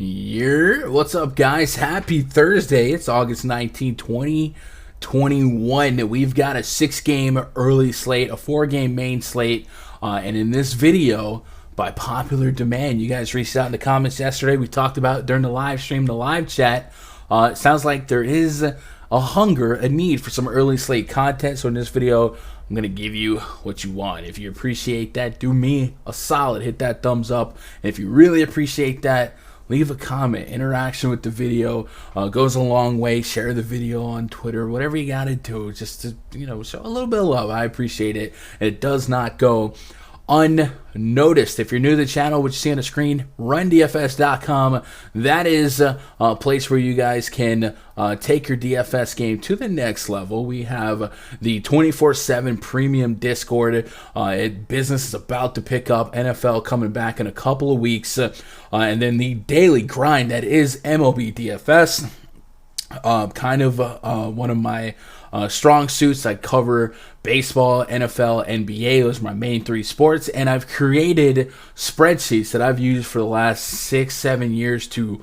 What's up, guys? Happy Thursday. It's August 19, 2021. We've got a 6-game early slate, a 4-game main slate, and in this video, by popular demand, you guys reached out in the comments yesterday. We talked about it during the live stream, the live chat. It sounds like there is a need for some early slate content. So in this video, I'm going to give you what you want. If you appreciate that, do me a solid. Hit that thumbs up. And if you really appreciate that, leave a comment. Interaction with the video goes a long way. Share the video on Twitter, whatever you got to do, just to show a little bit of love. I appreciate it, and it does not go unnoticed. If you're new to the channel, what you see on the screen, rundfs.com. That is a place where you guys can take your DFS game to the next level. We have the 24/7 premium Discord. Business is about to pick up. NFL coming back in a couple of weeks. And then the daily grind that is MLB DFS. One of my strong suits. I cover baseball, NFL, NBA. Those are my main 3 sports. And I've created spreadsheets that I've used for the last 6-7 years to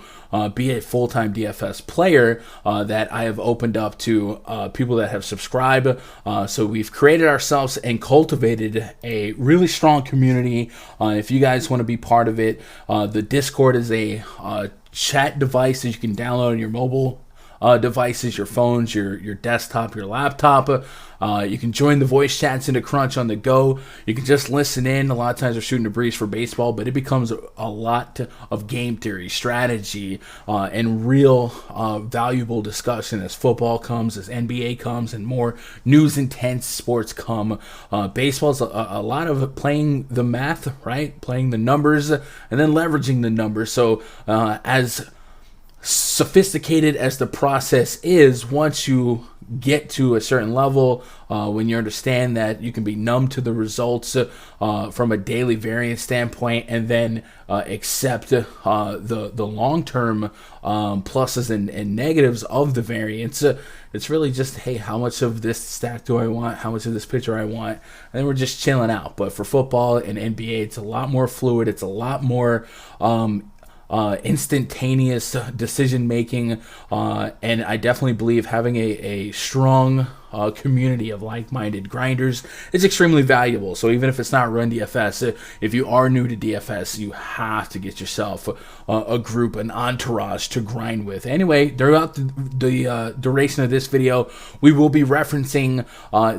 be a full-time DFS player that I have opened up to people that have subscribed. So we've created ourselves and cultivated a really strong community. If you guys want to be part of it, the Discord is a chat device that you can download on your mobile devices, your phones, your desktop, your laptop. You can join the voice chats into Crunch on the go. You can just listen in. A lot of times we're shooting a breeze for baseball, but it becomes a lot of game theory, strategy, and real valuable discussion as football comes, as NBA comes, and more news-intense sports come. Baseball's a lot of playing the math, right? Playing the numbers and then leveraging the numbers. So as sophisticated as the process is, once you get to a certain level, when you understand that you can be numb to the results from a daily variance standpoint, and then accept the long-term pluses and negatives of the variance, it's really just, hey, how much of this stack do I want? How much of this pitcher I want? And then we're just chilling out. But for football and NBA, it's a lot more fluid. It's a lot more instantaneous decision making, and I definitely believe having a strong community of like-minded grinders is extremely valuable. So even if it's not Run DFS, if you are new to DFS, you have to get yourself a group, an entourage to grind with. Anyway, throughout the duration of this video, we will be referencing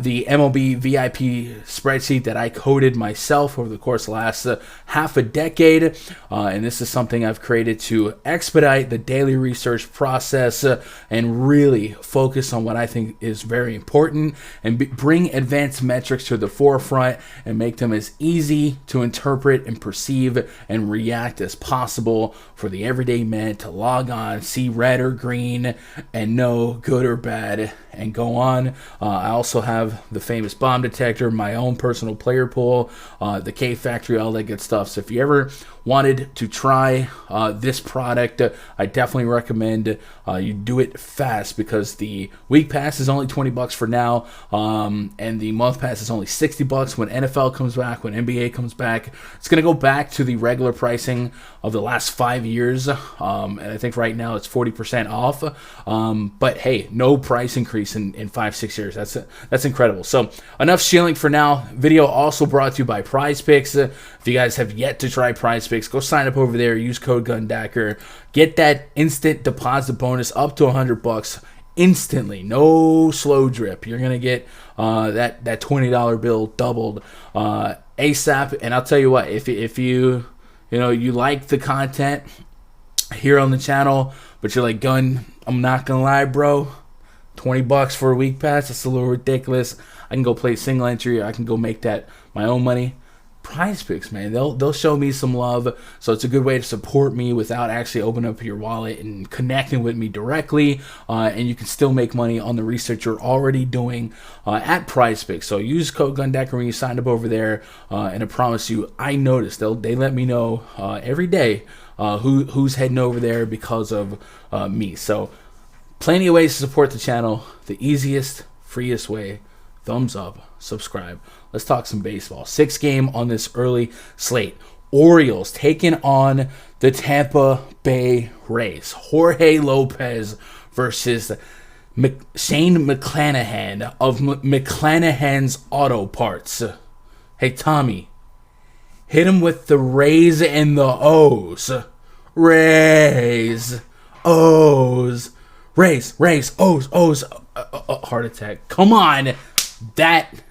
the MLB VIP spreadsheet that I coded myself over the course of the last half a decade, and this is something I've created to expedite the daily research process and really focus on what I think is very important, and bring advanced metrics to the forefront and make them as easy to interpret and perceive and react as possible for the everyday man to log on, see red or green, and know good or bad, and go on. I also have the famous bomb detector, my own personal player pool, the K Factory, all that good stuff. So if you ever wanted to try this product, I definitely recommend you do it fast, because the week pass is only $20 for now, and the month pass is only $60 when NFL comes back, when NBA comes back. It's going to go back to the regular pricing of the last 5 years, and I think right now it's 40% off, but hey, no price increase in 5-6 years. That's incredible. So enough shilling for now. Video also brought to you by PrizePicks. If you guys have yet to try PrizePicks, go sign up over there, use code GUNDACKER, get that instant deposit bonus up to $100 instantly, no slow drip. You're gonna get that $20 bill doubled ASAP. And I'll tell you what, if you like the content here on the channel, but you're like, Gun, I'm not gonna lie, bro, $20 for a week pass, that's a little ridiculous. I can go play single entry, or I can go make that my own money. PrizePicks, man, they'll show me some love, so it's a good way to support me without actually opening up your wallet and connecting with me directly, and you can still make money on the research you're already doing at PrizePicks. So use code GUNDACKER when you sign up over there, and I promise you, I notice they let me know every day who's heading over there because of me. So plenty of ways to support the channel. The easiest, freest way, thumbs up, subscribe. Let's talk some baseball. 6 game on this early slate. Orioles taking on the Tampa Bay Rays. Jorge Lopez versus Shane McClanahan of McClanahan's Auto Parts. Hey, Tommy, hit him with the Rays and the O's. Rays. O's. Rays. O's. Heart attack. Come on. That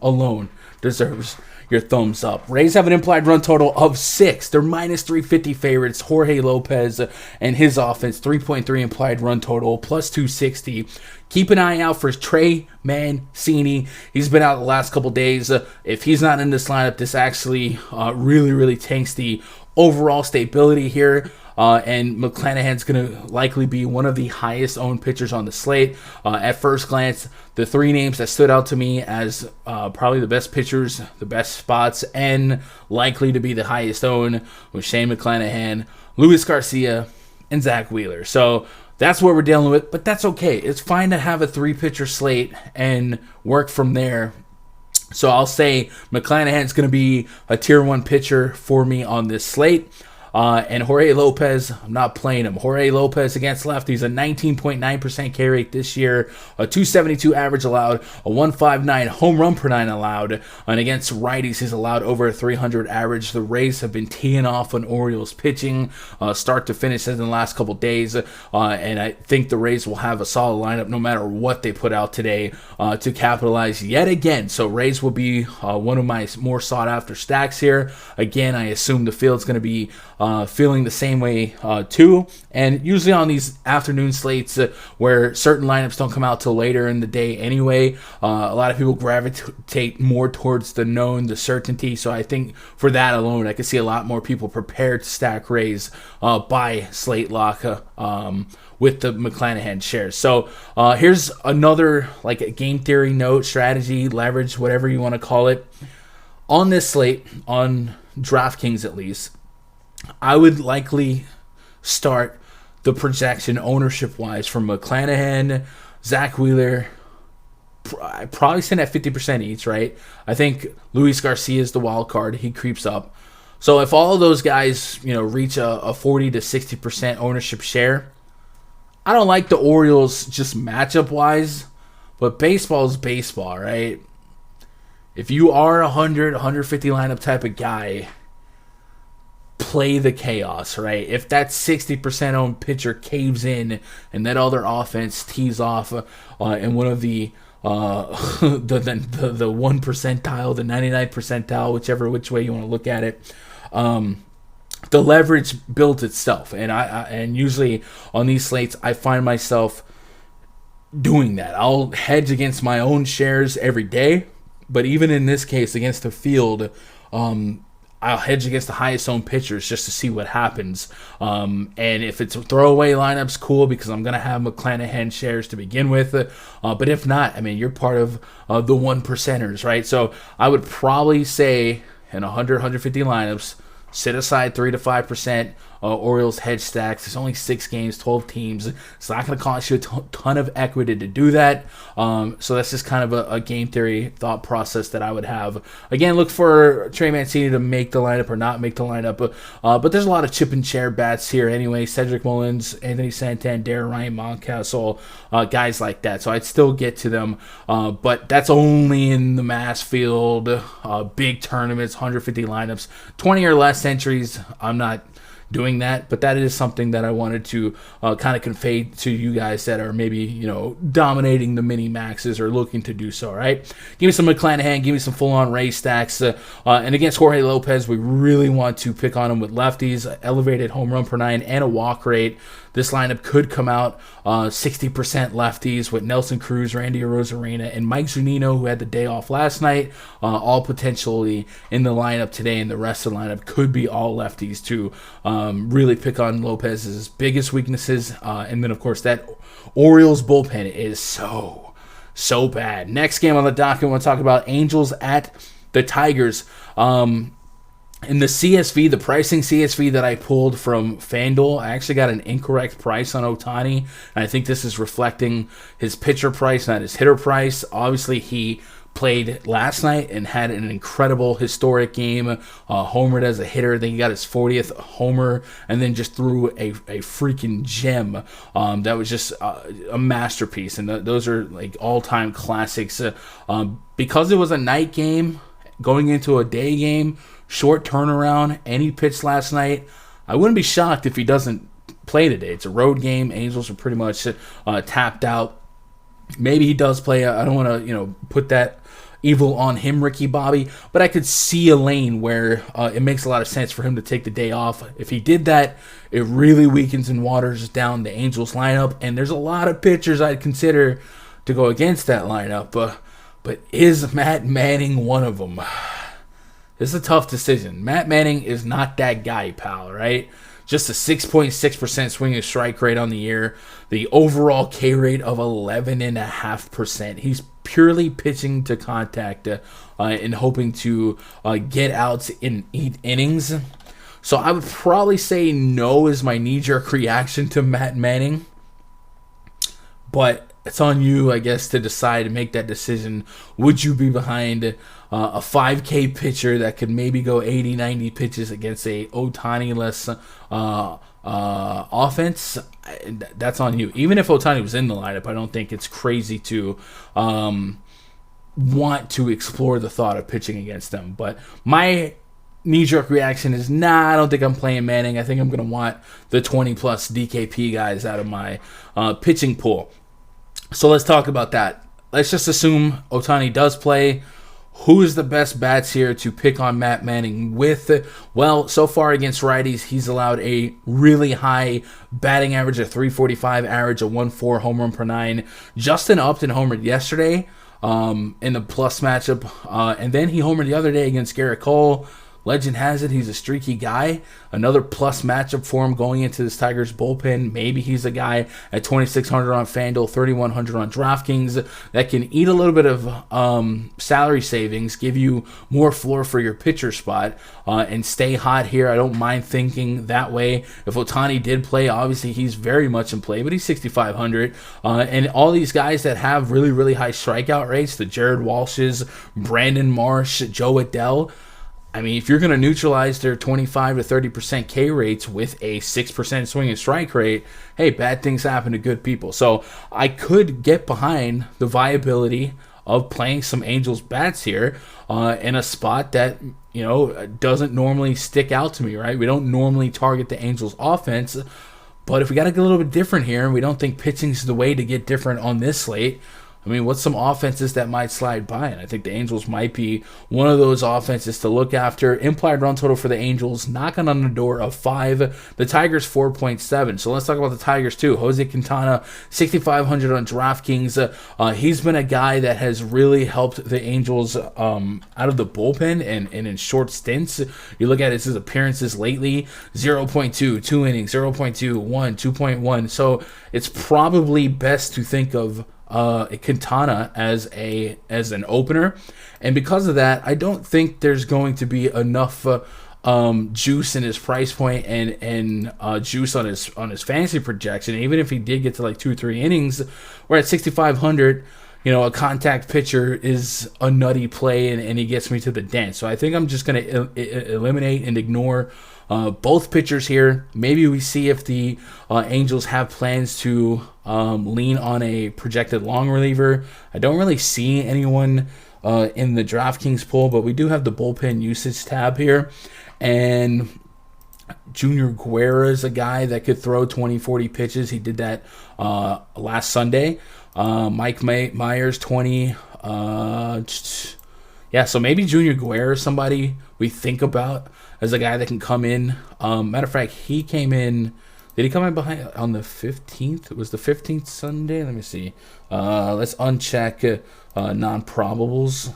alone deserves your thumbs up. Rays have an implied run total of 6. They're minus 350 favorites. Jorge Lopez and his offense, 3.3 implied run total, plus 260. Keep an eye out for Trey Mancini. He's been out the last couple days. If he's not in this lineup, this actually really tanks the overall stability here. And McClanahan's going to likely be one of the highest owned pitchers on the slate. At first glance, the 3 names that stood out to me as probably the best pitchers, the best spots, and likely to be the highest owned was Shane McClanahan, Luis Garcia, and Zach Wheeler. So that's what we're dealing with, but that's okay. It's fine to have a 3-pitcher slate and work from there. So I'll say McClanahan's going to be a tier 1 pitcher for me on this slate. And Jorge Lopez, I'm not playing him. Jorge Lopez against lefties, a 19.9% K rate this year, a 272 average allowed, a 159 home run per 9 allowed, and against righties, he's allowed over a 300 average. The Rays have been teeing off on Orioles pitching, start to finish in the last couple days, and I think the Rays will have a solid lineup no matter what they put out today to capitalize yet again. So Rays will be one of my more sought after stacks here. Again, I assume the field's going to be feeling the same way too, and usually on these afternoon slates where certain lineups don't come out till later in the day anyway, a lot of people gravitate more towards the known, the certainty. So I think for that alone, I could see a lot more people prepared to stack Rays by slate lock with the McClanahan shares. So here's another like a game theory note, strategy, leverage, whatever you want to call it. On this slate, on DraftKings at least, I would likely start the projection ownership-wise from McClanahan, Zach Wheeler. I probably send at 50% each, right? I think Luis Garcia is the wild card. He creeps up. So if all of those guys, reach a 40 to 60% ownership share, I don't like the Orioles just matchup-wise, but baseball is baseball, right? If you are 100, 150 lineup type of guy, play the chaos, right? If that 60% owned pitcher caves in and that other offense tees off in one of the 1 percentile, the 99th percentile, which way you want to look at it, the leverage builds itself. And usually on these slates, I find myself doing that. I'll hedge against my own shares every day, but even in this case against the field, I'll hedge against the highest owned pitchers just to see what happens. And if it's throwaway lineups, cool, because I'm going to have McClanahan shares to begin with. But if not, you're part of the 1 percenters, right? So I would probably say in 100, 150 lineups, set aside 3 to 5%. Orioles hedge stacks. There's only 6 games, 12 teams. It's not going to cost you a ton of equity to do that. So that's just kind of a game theory thought process that I would have. Again, look for Trey Mancini to make the lineup or not make the lineup. But there's a lot of chip and chair bats here anyway. Cedric Mullins, Anthony Santander, Ryan Mountcastle, guys like that. So I'd still get to them. But that's only in the mass field, big tournaments, 150 lineups, 20 or less entries. I'm not doing that, but that is something that I wanted to kind of convey to you guys that are maybe dominating the mini maxes or looking to do so. Right? Give me some McClanahan, give me some full-on Ray stacks, and against Jorge Lopez, we really want to pick on him with lefties, elevated home run per 9, and a walk rate. This lineup could come out 60% lefties with Nelson Cruz, Randy Arozarena, and Mike Zunino, who had the day off last night, all potentially in the lineup today, and the rest of the lineup could be all lefties to really pick on Lopez's biggest weaknesses. And then, of course, that Orioles bullpen is so bad. Next game on the docket, I want to talk about Angels at the Tigers. In the CSV, the pricing CSV that I pulled from Fanduel, I actually got an incorrect price on Ohtani. And I think this is reflecting his pitcher price, not his hitter price. Obviously, he played last night and had an incredible historic game. Homered as a hitter. Then he got his 40th homer and then just threw a freaking gem that was just a masterpiece. And those are like all-time classics. Because it was a night game going into a day game, short turnaround, and he pitched last night, I wouldn't be shocked if he doesn't play today. It's a road game. Angels are pretty much tapped out. Maybe he does play. I don't want to, put that evil on him, Ricky Bobby, but I could see a lane where it makes a lot of sense for him to take the day off. If he did that, it really weakens and waters down the Angels lineup, and there's a lot of pitchers I'd consider to go against that lineup, but is Matt Manning one of them? This is a tough decision. Matt Manning is not that guy, pal, right? Just a 6.6% swinging strike rate on the year. The overall K rate of 11.5%. He's purely pitching to contact and hoping to get outs in 8 innings. So I would probably say no is my knee-jerk reaction to Matt Manning. But it's on you, I guess, to decide and make that decision. Would you be behind a 5K pitcher that could maybe go 80, 90 pitches against a Ohtani-less offense? That's on you. Even if Ohtani was in the lineup, I don't think it's crazy to want to explore the thought of pitching against them. But my knee-jerk reaction is, I don't think I'm playing Manning. I think I'm going to want the 20-plus DKP guys out of my pitching pool. So let's talk about that. Let's just assume Ohtani does play. Who is the best bats here to pick on Matt Manning with? Well, so far against righties, he's allowed a really high batting average, a 345 average, a 1.4 home run per 9. Justin Upton homered yesterday in the plus matchup, and then he homered the other day against Garrett Cole. Legend has it he's a streaky guy. Another plus matchup for him going into this Tigers bullpen. Maybe he's a guy at 2,600 on Fanduel, 3,100 on DraftKings that can eat a little bit of salary savings, give you more floor for your pitcher spot, and stay hot here. I don't mind thinking that way. If Ohtani did play, obviously he's very much in play, but he's 6,500. And all these guys that have really, really high strikeout rates, the Jared Walshes, Brandon Marsh, Joe Adell, I mean, if you're going to neutralize their 25 to 30% K rates with a 6% swing and strike rate, hey, bad things happen to good people. So I could get behind the viability of playing some Angels bats here in a spot that, doesn't normally stick out to me, right? We don't normally target the Angels offense, but if we got to get a little bit different here and we don't think pitching is the way to get different on this slate, I mean, what's some offenses that might slide by? And I think the Angels might be one of those offenses to look after. Implied run total for the Angels, knocking on the door of 5. The Tigers, 4.7. So let's talk about the Tigers, too. Jose Quintana, 6,500 on DraftKings. He's been a guy that has really helped the Angels out of the bullpen and in short stints. You look at his appearances lately, 0.2, 2 innings, 0.2, 1, 2.1. So it's probably best to think of Quintana as an opener, and because of that, I don't think there's going to be enough juice in his price point and juice on his fantasy projection. Even if he did get to like 2-3 innings, we're at 6,500. A contact pitcher is a nutty play, and he gets me to the dent. So I think I'm just going to eliminate and ignore both pitchers here. Maybe we see if the Angels have plans to lean on a projected long reliever. I don't really see anyone in the DraftKings pool, but we do have the bullpen usage tab here. And Junior Guerra is a guy that could throw 20-40 pitches. He did that last Sunday. Mike Myers, 20. So maybe Junior Guerra is somebody we think about as a guy that can come in. Matter of fact, he came in. Did he come in behind on the 15th? It was the 15th Sunday. Let me see. Let's uncheck non-probables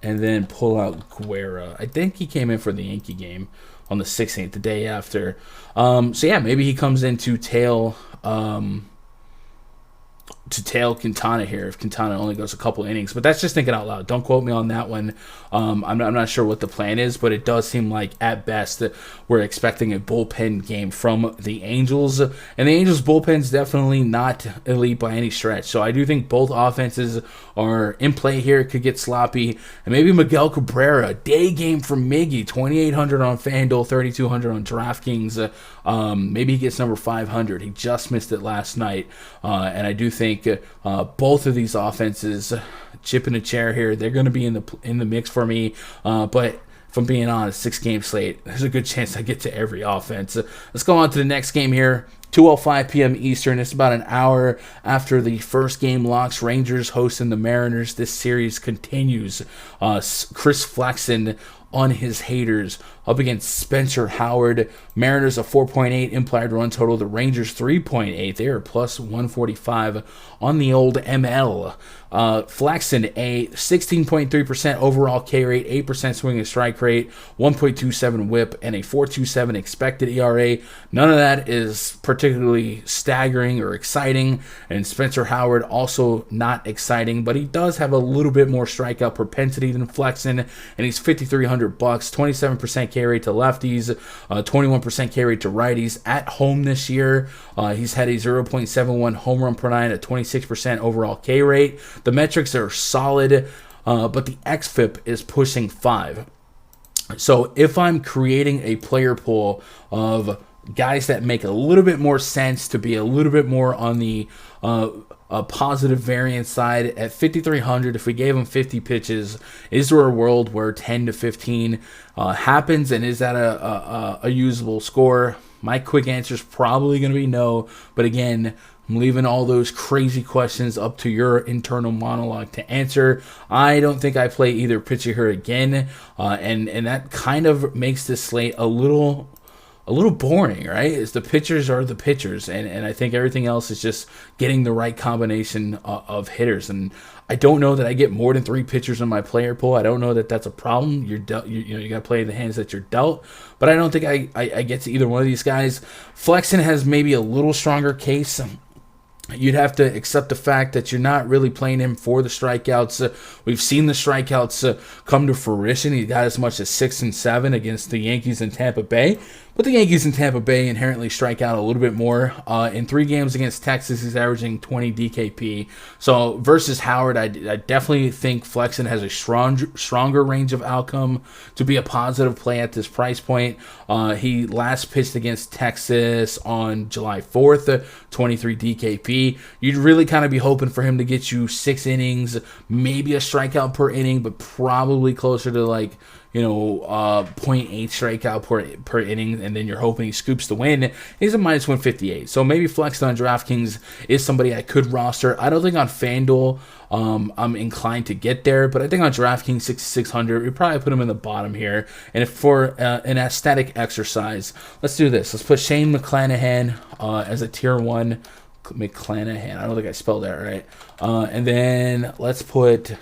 and then pull out Guerra. I think he came in for the Yankee game on the 16th, the day after. Maybe he comes in to tail to tail Quintana here if Quintana only goes a couple innings. But that's just thinking out loud. Don't quote me on that one. I'm not sure what the plan is, but it does seem like at best that we're expecting a bullpen game from the Angels. And the Angels bullpen is definitely not elite by any stretch. So I do think both offenses are in play here. It could get sloppy. And maybe Miguel Cabrera, day game from Miggy, 2,800 on Fanduel, 3,200 on DraftKings. Maybe he gets number 500. He just missed it last night. And I do think both of these offenses chipping a chair here. They're going to be in the mix for me. But if I'm being honest, 6-game slate, there's a good chance I get to every offense. Let's go on to the next game here. 2:05 p.m. Eastern. It's about an hour after the first game locks. Rangers hosting the Mariners. This series continues. Chris Flexen on his haters up against Spencer Howard. Mariners a 4.8 implied run total. The Rangers 3.8. They are plus 145 on the old ML. Flexen a 16.3% overall K rate, 8% swing and strike rate, 1.27 whip, and a 4.27 expected ERA. None of that is particularly staggering or exciting. And Spencer Howard also not exciting, but he does have a little bit more strikeout propensity than Flexen, and he's $5,300, 27% K rate to lefties, 21% K rate to righties. At home this year, he's had a 0.71 home run per nine, a 26% overall K rate. The metrics are solid, but the xFIP is pushing 5. So if I'm creating a player pool of guys that make a little bit more sense to be a little bit more on the positive variance side at 5,300, if we gave him 50 pitches, is there a world where 10 to 15 happens, and is that a usable score? My quick answer is probably going to be no, but again, I'm leaving all those crazy questions up to your internal monologue to answer. I don't think I play either pitcher here again, and that kind of makes this slate a little boring, right? Is the pitchers are the pitchers, and I think everything else is just getting the right combination of hitters. And I don't know that I get more than 3 pitchers in my player pool. I don't know that that's a problem. You got to play the hands that you're dealt. But I don't think I get to either one of these guys. Flexen has maybe a little stronger case. You'd have to accept the fact that you're not really playing him for the strikeouts. We've seen the strikeouts come to fruition. He got as much as 6 and 7 against the Yankees in Tampa Bay. But the Yankees in Tampa Bay inherently strike out a little bit more. In 3 games against Texas, he's averaging 20 DKP. So versus Howard, I definitely think Flexen has a stronger range of outcome to be a positive play at this price point. He last pitched against Texas on July 4th, 23 DKP. You'd really kind of be hoping for him to get you 6 innings, maybe a strikeout per inning, but probably closer to 0.8 strikeout per inning, and then you're hoping he scoops the win. He's a minus 158. So maybe Flexen on DraftKings is somebody I could roster. I don't think on FanDuel I'm inclined to get there, but I think on DraftKings 6,600, we probably put him in the bottom here. And if for an aesthetic exercise, let's do this. Let's put Shane McClanahan as a tier 1. McClanahan. I don't think I spelled that right. And then let's put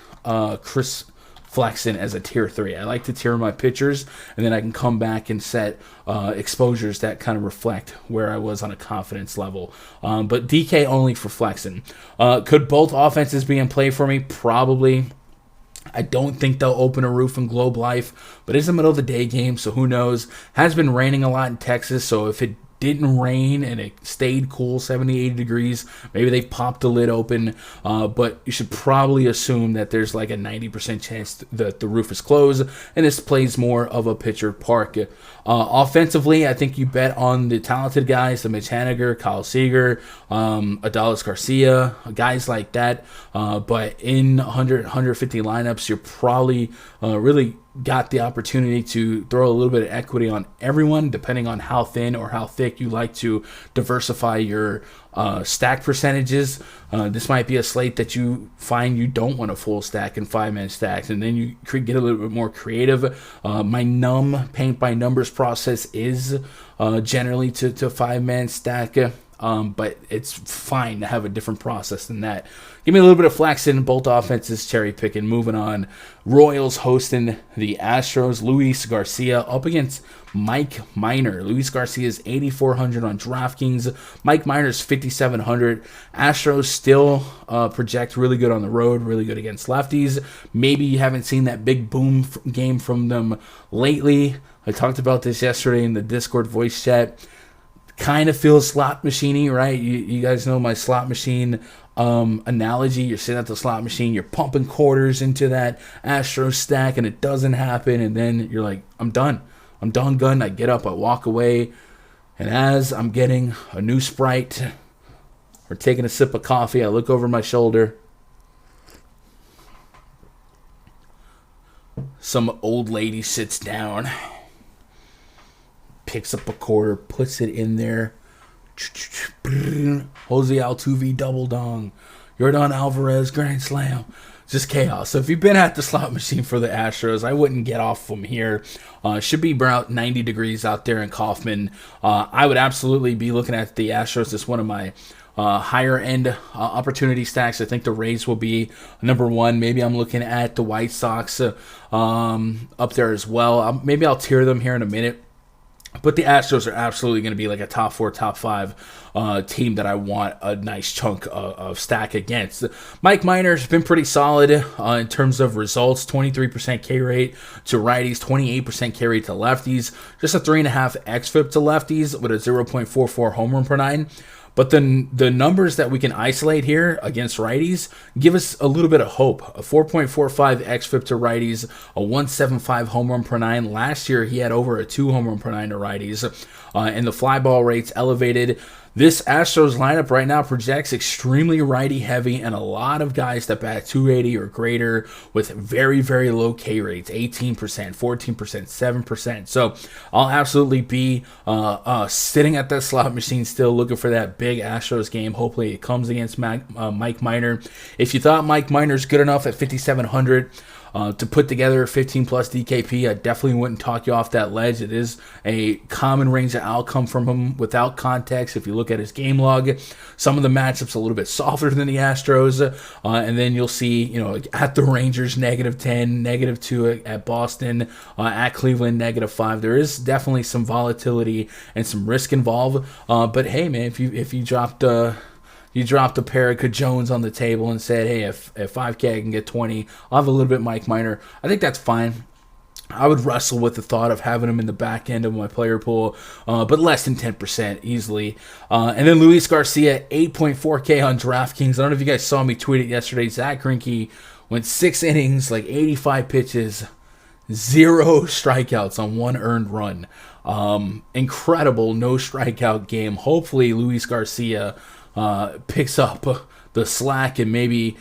Chris Flexen as a tier 3. I like to tier my pitchers, and then I can come back and set exposures that kind of reflect where I was on a confidence level. But DK only for Flexen. Could both offenses be in play for me? Probably. I don't think they'll open a roof in Globe Life, but it's the middle of the day game, so who knows? Has been raining a lot in Texas, so if it didn't rain and it stayed cool, 70, 80 degrees, maybe they popped the lid open, but you should probably assume that there's like a 90% chance that the roof is closed, and this plays more of a pitcher park. Offensively, I think you bet on the talented guys, the Mitch Haniger, Kyle Seager, Adolis Garcia, guys like that, but in 100, 150 lineups, you're probably really got the opportunity to throw a little bit of equity on everyone, depending on how thin or how thick you like to diversify your stack percentages. This might be a slate that you find you don't want a full stack and 5-man stacks, and then you could get a little bit more creative. My paint by numbers process is generally to 5-man stack. but it's fine to have a different process than that. Give me a little bit of flex in both offenses, cherry picking. Moving on, Royals hosting the Astros. Luis Garcia up against Mike Minor. Luis Garcia is 8,400 on DraftKings. Mike Minor is 5,700. Astros still project really good on the road, really good against lefties. Maybe you haven't seen that big boom game from them lately. I talked about this yesterday in the Discord voice chat. Kind of feels slot machine-y, right? You guys know my slot machine analogy. You're sitting at the slot machine, you're pumping quarters into that Astros stack, and it doesn't happen, and then you're like, I'm done. I'm done gun. I get up, I walk away, and as I'm getting a new Sprite or taking a sip of coffee, I look over my shoulder. Some old lady sits down, picks up a quarter, puts it in there. Jose Altuve double dong. Yordan Alvarez grand slam. Just chaos. So if you've been at the slot machine for the Astros, I wouldn't get off from here. Should be about 90 degrees out there in Kaufman. I would absolutely be looking at the Astros as one of my higher end opportunity stacks. I think the Rays will be number one. Maybe I'm looking at the White Sox up there as well. Maybe I'll tier them here in a minute. But the Astros are absolutely going to be like a top 4, top 5 team that I want a nice chunk of stack against. Mike Minor's been pretty solid in terms of results. 23% K rate to righties, 28% K rate to lefties. Just a 3.5 xFIP to lefties with a 0.44 home run per 9. But then the numbers that we can isolate here against righties give us a little bit of hope. A 4.45 xFIP to righties, a 1.75 home run per 9. Last year, he had over a 2 home run per 9 to righties. And the fly ball rate's elevated. This Astros lineup right now projects extremely righty heavy and a lot of guys that bat 280 or greater with very, very low K rates, 18%, 14%, 7%. So I'll absolutely be sitting at that slot machine still looking for that big Astros game. Hopefully it comes against Mike Minor. If you thought Mike Minor's good enough at 5,700 to put together a 15-plus DKP, I definitely wouldn't talk you off that ledge. It is a common range of outcome from him without context. If you look at his game log, some of the matchups a little bit softer than the Astros, and then you'll see, at the Rangers, -10, -2 at Boston, at Cleveland, -5. There is definitely some volatility and some risk involved. But hey, man, if you dropped a pair of Cajones on the table and said, hey, if 5K I can get 20, I'll have a little bit Mike Minor. I think that's fine. I would wrestle with the thought of having him in the back end of my player pool, but less than 10% easily. And then Luis Garcia, 8.4K on DraftKings. I don't know if you guys saw me tweet it yesterday. Zach Greinke went 6 innings, like 85 pitches, 0 strikeouts on 1 earned run. Incredible no strikeout game. Hopefully Luis Garcia picks up the slack and maybe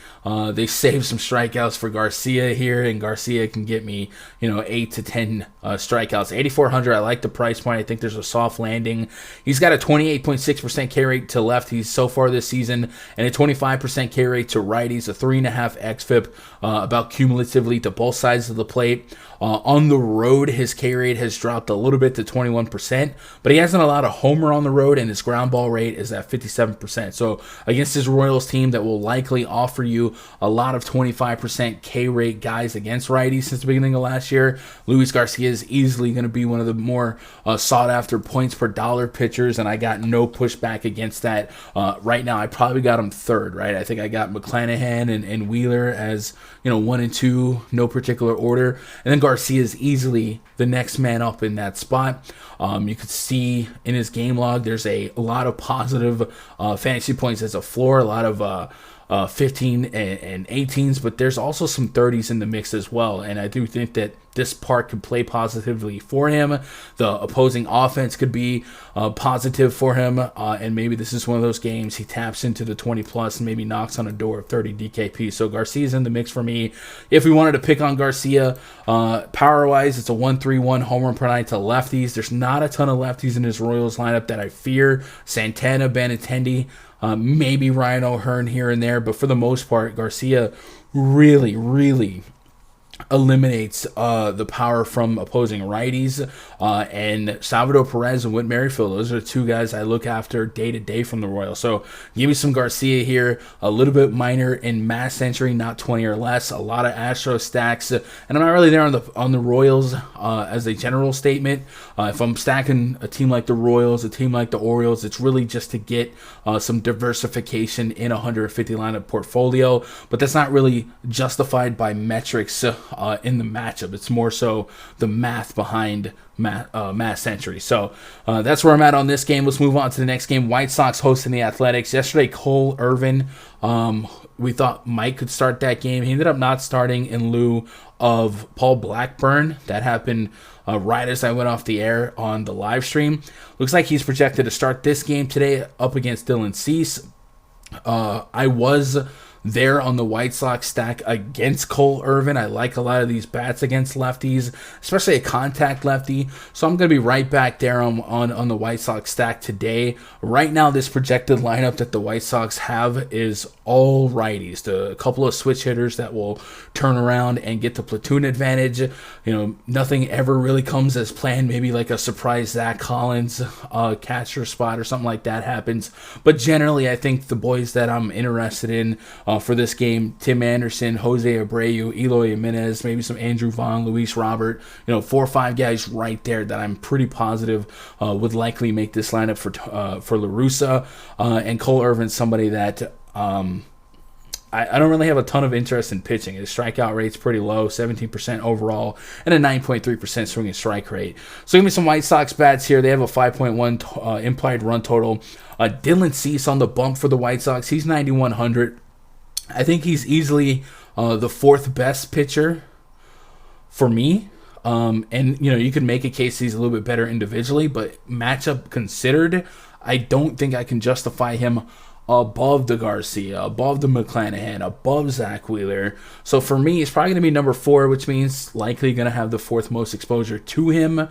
they save some strikeouts for Garcia here, and Garcia can get me 8 to 10 strikeouts. 8,400, I like the price point. I think there's a soft landing. He's got a 28.6% K rate to lefties so far this season and a 25% K rate to righties, a 3.5 xFIP about cumulatively to both sides of the plate. On the road, his K rate has dropped a little bit to 21%, but he hasn't allowed a homer on the road, and his ground ball rate is at 57%. So against his Royals team that will likely offer you a lot of 25% K rate guys against righties since the beginning of last year, Luis Garcia is easily going to be one of the more sought-after points per dollar pitchers, and I got no pushback against that. Right now, I probably got him third, right? I think I got McClanahan and Wheeler as 1 and 2, no particular order, and then Garcia is easily the next man up in that spot. You could see in his game log, there's a lot of positive fantasy points as a floor, a lot of 15 and 18s, but there's also some 30s in the mix as well, and I do think that this part could play positively for him. The opposing offense could be positive for him, and maybe this is one of those games he taps into the 20 plus and maybe knocks on a door of 30 DKP. So Garcia's in the mix for me. If we wanted to pick on Garcia, power-wise, it's a 1.31 home run per 9 to lefties. There's not a ton of lefties in his Royals lineup that I fear. Santana, Benintendi, maybe Ryan O'Hearn here and there, but for the most part, Garcia really eliminates the power from opposing righties. And Salvador Perez and Whit Merrifield, those are the two guys I look after day to day from the Royals. So give me some Garcia here, a little bit minor in mass century, not 20 or less. A lot of Astro stacks, and I'm not really there on the Royals as a general statement. If I'm stacking a team like the Royals, a team like the Orioles, it's really just to get some diversification in a 150 lineup portfolio. But that's not really justified by metrics in the matchup. It's more so the math behind mass century. So that's where I'm at on this game. Let's move on to the next game. White Sox hosting the Athletics. Yesterday, Cole Irvin, we thought Mike could start that game. He ended up not starting in lieu of Paul Blackburn. That happened right as I went off the air on the live stream. Looks like he's projected to start this game today up against Dylan Cease. I was there on the White Sox stack against Cole Irvin. I like a lot of these bats against lefties, especially a contact lefty. So I'm going to be right back there on the White Sox stack today. Right now, this projected lineup that the White Sox have is all righties. A couple of switch hitters that will turn around and get the platoon advantage. Nothing ever really comes as planned. Maybe like a surprise Zach Collins catcher spot or something like that happens. But generally, I think the boys that I'm interested in for this game, Tim Anderson, Jose Abreu, Eloy Jimenez, maybe some Andrew Vaughn, Luis Robert, 4 or 5 guys right there that I'm pretty positive would likely make this lineup for La Russa. And Cole Irvin's somebody that I don't really have a ton of interest in pitching. His strikeout rate's pretty low, 17% overall, and a 9.3% swing and strike rate. So give me some White Sox bats here. They have a 5.1 implied run total. Dylan Cease on the bump for the White Sox. He's 9,100. I think he's easily the 4th best pitcher for me. And you could make a case he's a little bit better individually, but matchup considered, I don't think I can justify him above the Garcia, above the McClanahan, above Zach Wheeler. So for me, he's probably going to be number 4, which means likely going to have the 4th most exposure to him.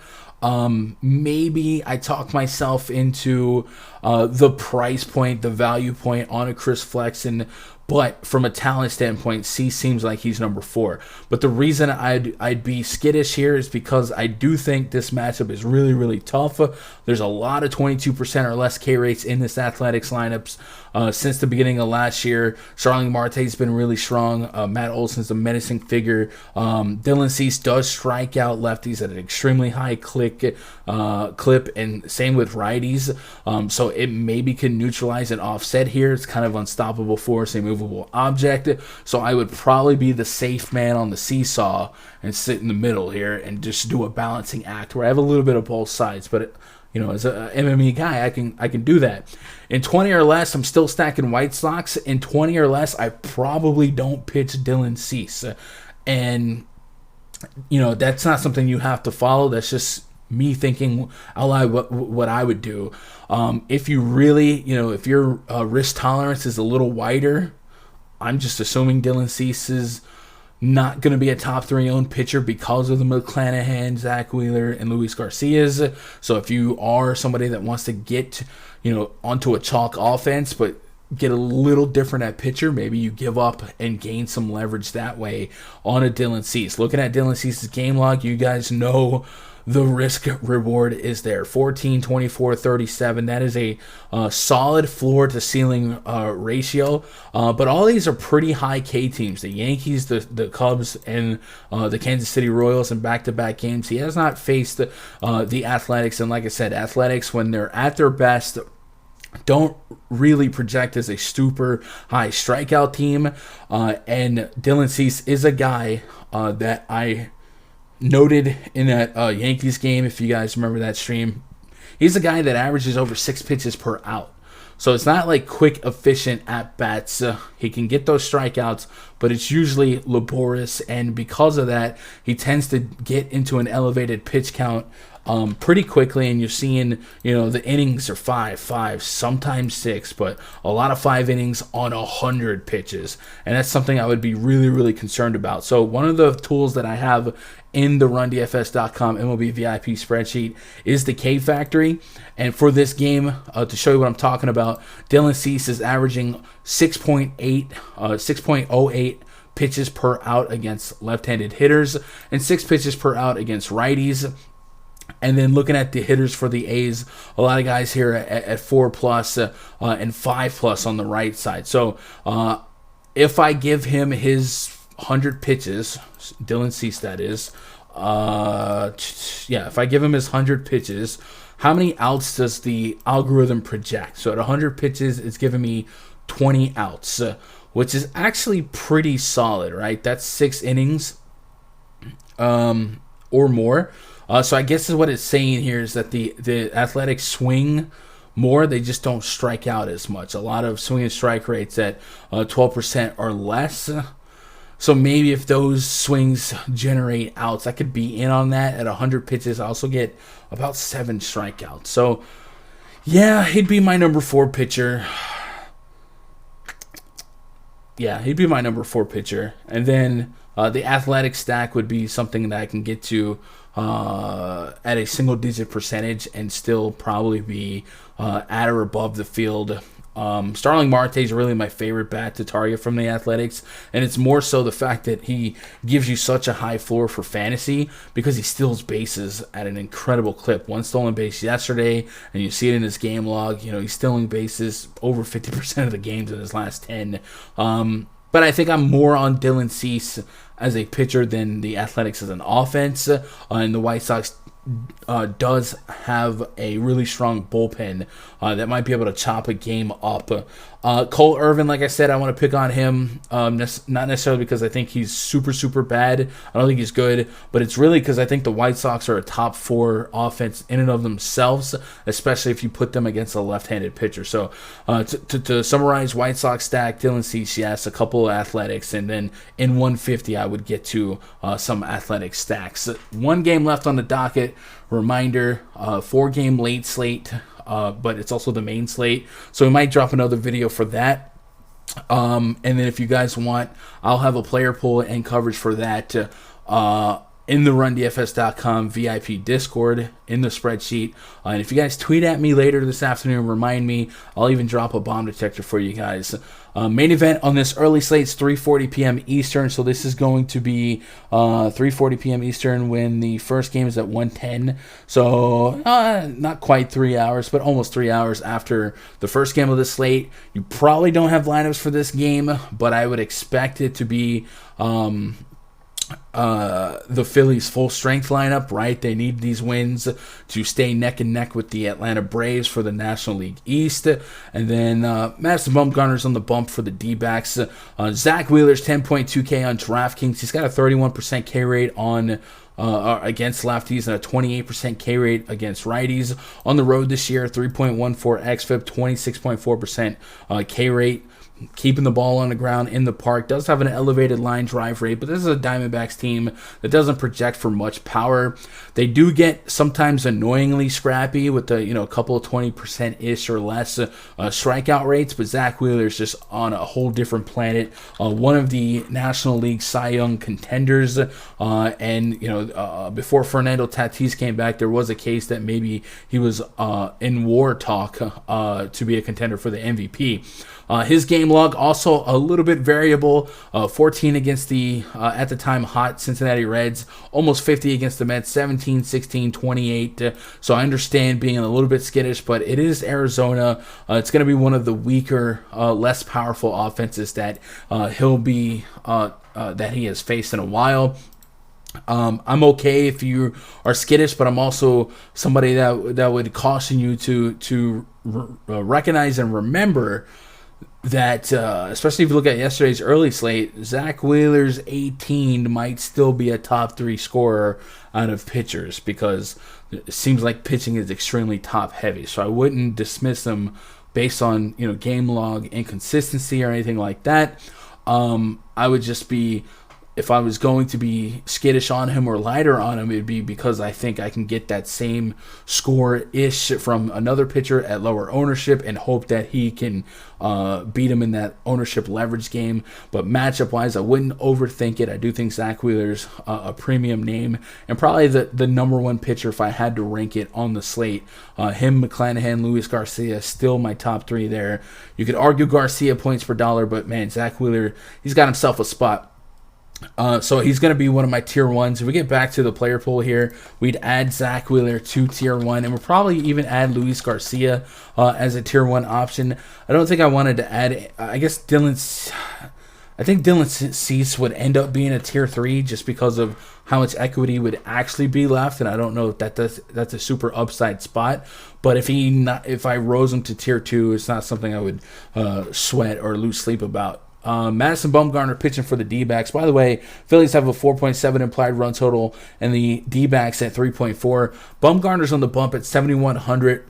Maybe I talk myself into the price point, the value point on a Chris Flexen, but from a talent standpoint, C seems like he's number 4. But the reason I'd be skittish here is because I do think this matchup is really, really tough. There's a lot of 22% or less K rates in this Athletics lineups since the beginning of last year. Starling Marte's been really strong. Matt Olson's a menacing figure. Dylan Cease does strike out lefties at an extremely high clip, and same with righties. So it maybe can neutralize and offset here. It's kind of unstoppable force, a movable object. So I would probably be the safe man on the seesaw and sit in the middle here and just do a balancing act where I have a little bit of both sides. But as a MME guy, I can do that. In 20 or less, I'm still stacking White Sox. In 20 or less, I probably don't pitch Dylan Cease. And, that's not something you have to follow. That's just me thinking out loud what I would do. If you really, if your risk tolerance is a little wider, I'm just assuming Dylan Cease is not going to be a top 3 owned pitcher because of the McClanahan, Zach Wheeler, and Luis Garcia's. So if you are somebody that wants to get, onto a chalk offense, but get a little different at pitcher, maybe you give up and gain some leverage that way on a Dylan Cease. Looking at Dylan Cease's game log, you guys know the risk reward is there. 14, 24, 37. That is a solid floor to ceiling ratio. But all these are pretty high K teams. The Yankees, the Cubs, and the Kansas City Royals in back-to-back games. He has not faced the Athletics. And like I said, Athletics, when they're at their best, don't really project as a super high strikeout team. And Dylan Cease is a guy that I noted in that Yankees game, if you guys remember that stream. He's a guy that averages over 6 pitches per out. So it's not like quick, efficient at-bats. He can get those strikeouts, but it's usually laborious, and because of that, he tends to get into an elevated pitch count pretty quickly, and you're seeing, the innings are 5, sometimes 6, but a lot of 5 innings on 100 pitches, and that's something I would be really, really concerned about. So one of the tools that I have in the RunDFS.com MLB VIP spreadsheet is the K Factory, and for this game, to show you what I'm talking about, Dylan Cease is averaging 6.08 pitches per out against left-handed hitters and 6 pitches per out against righties. And then looking at the hitters for the A's, a lot of guys here at 4+ and 5+ on the right side. So if I give him his 100 pitches, Dylan Cease that is, if I give him his 100 pitches, how many outs does the algorithm project? So at 100 pitches, it's giving me 20 outs, which is actually pretty solid, right? That's 6 innings or more. So I guess is what it's saying here is that the Athletics swing more, they just don't strike out as much. A lot of swing and strike rates at 12% or less. So maybe if those swings generate outs, I could be in on that. At 100 pitches, I also get about 7 strikeouts. So yeah, he'd be my number 4 pitcher. Yeah, he'd be my number 4 pitcher. And then the athletic stack would be something that I can get to at a single-digit percentage and still probably be at or above the field. Starling Marte is really my favorite bat to target from the Athletics, and it's more so the fact that he gives you such a high floor for fantasy because he steals bases at an incredible clip. 1 stolen base yesterday, and you see it in his game log. You know, he's stealing bases over 50% of the games in his last 10. But I think I'm more on Dylan Cease as a pitcher than the Athletics as an offense, and the White Sox does have a really strong bullpen that might be able to chop a game up. Cole Irvin, like I said, I want to pick on him, not necessarily because I think he's super, super bad. I don't think he's good, but it's really because I think the White Sox are a top 4 offense in and of themselves, especially if you put them against a left-handed pitcher. So to summarize, White Sox stack, Dylan Cease, yes, a couple of Athletics, and then in 150 I would get to some Athletic stacks. 1 game left on the docket. Reminder, 4-game late slate, but it's also the main slate, so we might drop another video for that. And then if you guys want, I'll have a player pool and coverage for that in the RunDFS.com VIP Discord in the spreadsheet. And if you guys tweet at me later this afternoon, remind me, I'll even drop a bomb detector for you guys. Main event on this early slate is 3:40 p.m. Eastern, so this is going to be 3:40 p.m. Eastern when the first game is at 1:10. So not quite 3 hours, but almost 3 hours after the first game of the slate. You probably don't have lineups for this game, but I would expect it to be the Phillies' full strength lineup, right? They need these wins to stay neck and neck with the Atlanta Braves for the National League East. And then Madison Bumgarner's on the bump for the D-backs. Zach Wheeler's 10.2K on DraftKings. He's got a 31% K rate on against lefties and a 28% K rate against righties. On the road this year, 3.14 xFIP, 26.4% K rate. Keeping the ball on the ground in the park. Does have an elevated line drive rate, but this is a Diamondbacks team that doesn't project for much power. They do get sometimes annoyingly scrappy with the a couple of 20%-ish or less strikeout rates, but Zach Wheeler's just on a whole different planet. One of the National League Cy Young contenders, and before Fernando Tatis came back, there was a case that maybe he was in war talk to be a contender for the MVP. His game log also a little bit variable. 14 against the, at the time, hot Cincinnati Reds. Almost 50 against the Mets. 17, 16, 28. So I understand being a little bit skittish, but it is Arizona. It's going to be one of the weaker, less powerful offenses that that he has faced in a while. I'm okay if you are skittish, but I'm also somebody that would caution you to recognize and remember that, especially if you look at yesterday's early slate, Zach Wheeler's 18 might still be a top 3 scorer out of pitchers because it seems like pitching is extremely top heavy. So I wouldn't dismiss him based on game log inconsistency or anything like that. I would just be, if I was going to be skittish on him or lighter on him, it'd be because I think I can get that same score-ish from another pitcher at lower ownership and hope that he can beat him in that ownership leverage game. But matchup-wise, I wouldn't overthink it. I do think Zach Wheeler's a premium name and probably the number 1 pitcher if I had to rank it on the slate. Him, McClanahan, Luis Garcia, still my top 3 there. You could argue Garcia points per dollar, but man, Zach Wheeler, he's got himself a spot. So he's going to be one of my tier ones. If we get back to the player pool here, we'd add Zach Wheeler to tier one, and we'll probably even add Luis Garcia as a tier one option. I don't think I wanted to add. I think Dylan Cease would end up being a tier three just because of how much equity would actually be left, and I don't know if that's a super upside spot. But if I rose him to tier two, it's not something I would sweat or lose sleep about. Madison Bumgarner pitching for the D-backs. By the way, Phillies have a 4.7 implied run total, and the D-backs at 3.4. Bumgarner's on the bump at 7,100.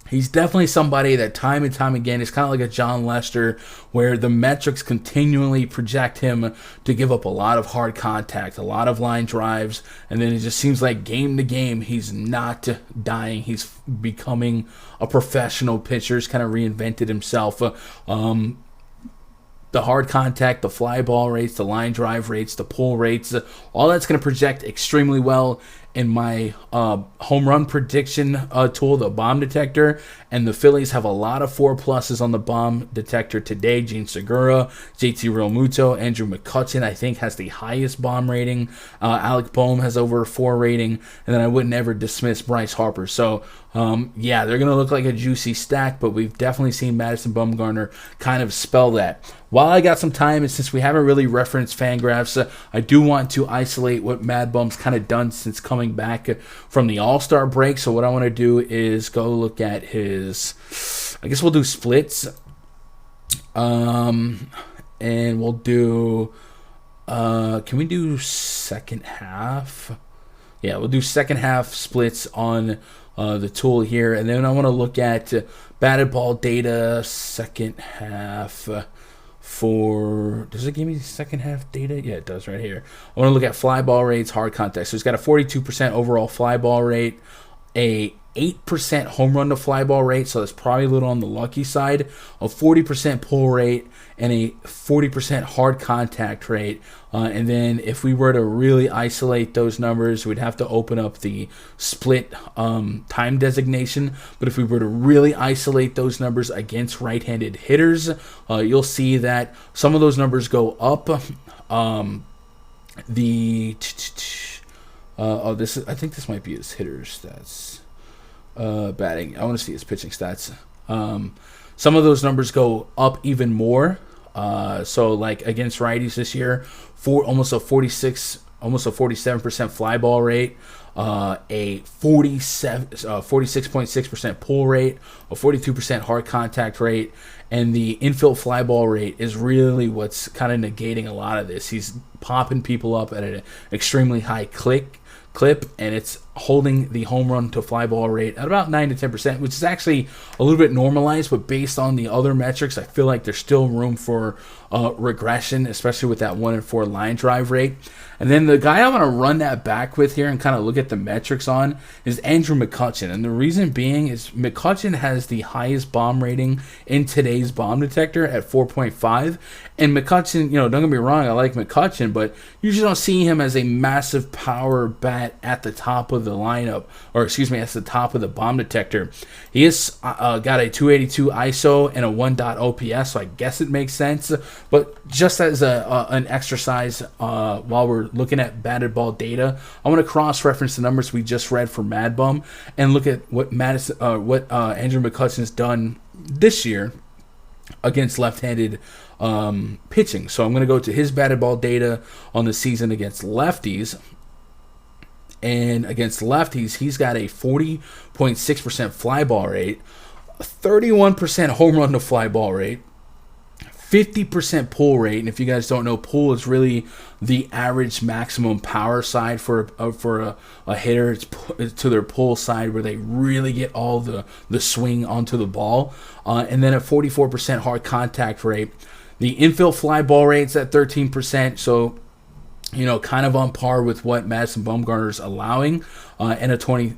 He's definitely somebody that time and time again is kind of like a John Lester, where the metrics continually project him to give up a lot of hard contact, a lot of line drives, and then it just seems like game to game he's not dying. He's becoming a professional pitcher. He's kind of reinvented himself. The hard contact, the fly ball rates, the line drive rates, the pull rates, all that's going to project extremely well in my home run prediction tool, the bomb detector. And the Phillies have a lot of 4+ on the bomb detector today. Gene Segura, JT Realmuto, Andrew McCutchen, I think, has the highest bomb rating. Alec Boehm has over a 4 rating. And then I would never dismiss Bryce Harper. So, yeah, they're going to look like a juicy stack, but we've definitely seen Madison Bumgarner kind of spell that. While I got some time, and since we haven't really referenced Fangraphs, I do want to isolate what Mad Bum's kind of done since coming back from the All-Star break. So what I want to do is go look at his, I guess we'll do splits. And we'll do, can we do second half? Yeah, we'll do second half splits on the tool here. And then I want to look at batted ball data, second half. Does it give me second half data? Yeah, it does right here. I want to look at fly ball rates, hard contact. So he's got a 42% overall fly ball rate, a 8% home run to fly ball rate, so that's probably a little on the lucky side, a 40% pull rate, and a 40% hard contact rate. And then if we were to really isolate those numbers, we'd have to open up the split time designation. But if we were to really isolate those numbers against right-handed hitters, you'll see that some of those numbers go up. I think this might be his hitters stats. Batting. I want to see his pitching stats. Some of those numbers go up even more. So like against righties this year, almost a 47% fly ball rate, a 46.6% pull rate, a 42% hard contact rate, and the infield fly ball rate is really what's kind of negating a lot of this. He's popping people up at an extremely high clip, and it's holding the home run to fly ball rate at about 9 to 10%, which is actually a little bit normalized, but based on the other metrics, I feel like there's still room for regression, especially with that 1-4 line drive rate. And then the guy I want to run that back with here and kind of look at the metrics on is Andrew McCutchen. And the reason being is McCutchen has the highest bomb rating in today's bomb detector at 4.5. And McCutchen, don't get me wrong, I like McCutchen, but you usually don't see him as a massive power bat at the top of the lineup, at the top of the bomb detector. He has got a 282 ISO and a 1. OPS, so I guess it makes sense. But just as an exercise while we're looking at batted ball data, I want to cross-reference the numbers we just read for Mad Bum and look at what Andrew McCutchen has done this year against left-handed pitching. So I'm going to go to his batted ball data on the season against lefties. And against lefties, he's got a 40.6% fly ball rate, a 31% home run to fly ball rate, 50% pull rate. And if you guys don't know, pull is really the average maximum power side for a hitter. It's to their pull side where they really get all the swing onto the ball. And then a 44% hard contact rate. The infield fly ball rate's at 13%. So kind of on par with what Madison Bumgarner's allowing, and a 23%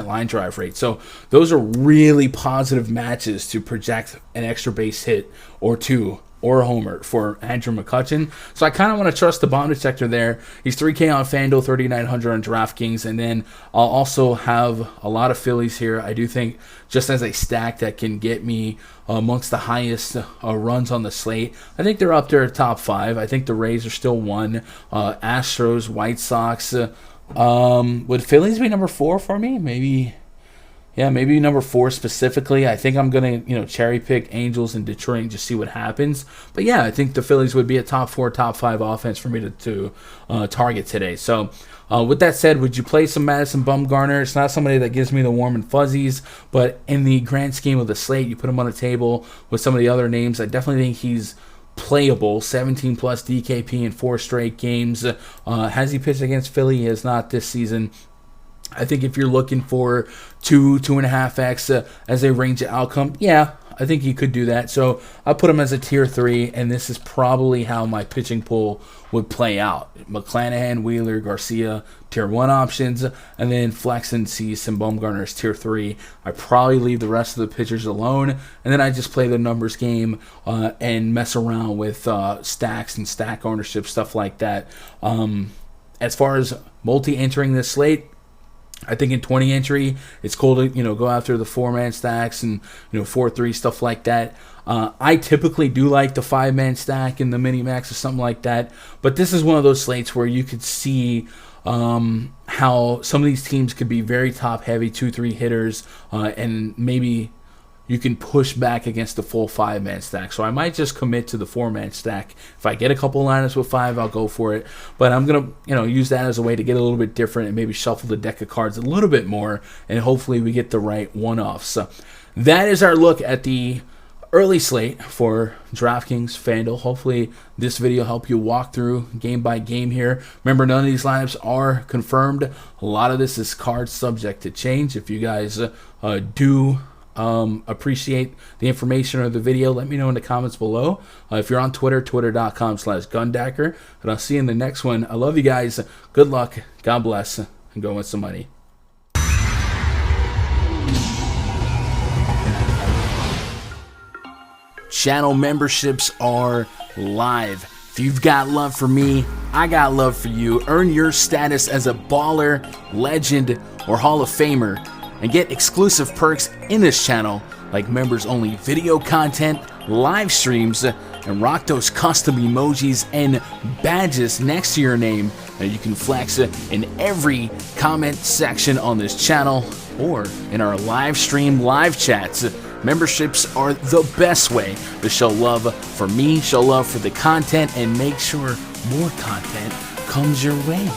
line drive rate. So those are really positive matches to project an extra base hit or two or a homer for Andrew McCutchen. So I kind of want to trust the bomb detector there. He's 3K on Fanduel, 3,900 on DraftKings, and then I'll also have a lot of Phillies here. I do think just as a stack that can get me amongst the highest runs on the slate. I think they're up there top 5. I think the Rays are still 1. Astros, White Sox. Would Phillies be number 4 for me? Maybe. Yeah, maybe number 4 specifically. I think I'm going to, cherry pick Angels and Detroit and just see what happens. But yeah, I think the Phillies would be a top 4, top 5 offense for me to target today. So with that said, would you play some Madison Bumgarner? It's not somebody that gives me the warm and fuzzies, but in the grand scheme of the slate, you put him on a table with some of the other names. I definitely think he's playable. 17 plus DKP in 4 straight games. Has he pitched against Philly? He has not this season. I think if you're looking for 2.5x as a range of outcome, yeah, I think he could do that. So I'll put him as a tier 3, and this is probably how my pitching pool would play out. McClanahan, Wheeler, Garcia, tier 1 options, and then flex and Cease and Bumgarner as tier 3. I probably leave the rest of the pitchers alone, and then I just play the numbers game and mess around with stacks and stack ownership, stuff like that. As far as multi-entering this slate, I think in 20 entry, it's cool to go after the 4-man stacks and 4-3 stuff like that. I typically do like the 5-man stack and the mini max or something like that, but this is one of those slates where you could see how some of these teams could be very top heavy 2-3 hitters, and maybe you can push back against the full 5-man stack. So I might just commit to the 4-man stack. If I get a couple lineups with 5, I'll go for it. But I'm going to use that as a way to get a little bit different and maybe shuffle the deck of cards a little bit more, and hopefully we get the right one-offs. So that is our look at the early slate for DraftKings FanDuel. Hopefully this video helped you walk through game by game here. Remember, none of these lineups are confirmed. A lot of this is card subject to change. If you guys do appreciate the information or the video, let me know in the comments below. If you're on Twitter, twitter.com/Gundacker, and I'll see you in the next one. I love you guys. Good luck. God bless, and go win some money. Channel memberships are live. If you've got love for me, I got love for you. Earn your status as a baller, legend, or Hall of Famer, and get exclusive perks in this channel, like members-only video content, live streams, and rock those custom emojis and badges next to your name that you can flex in every comment section on this channel or in our live stream live chats. Memberships are the best way to show love for me, show love for the content, and make sure more content comes your way.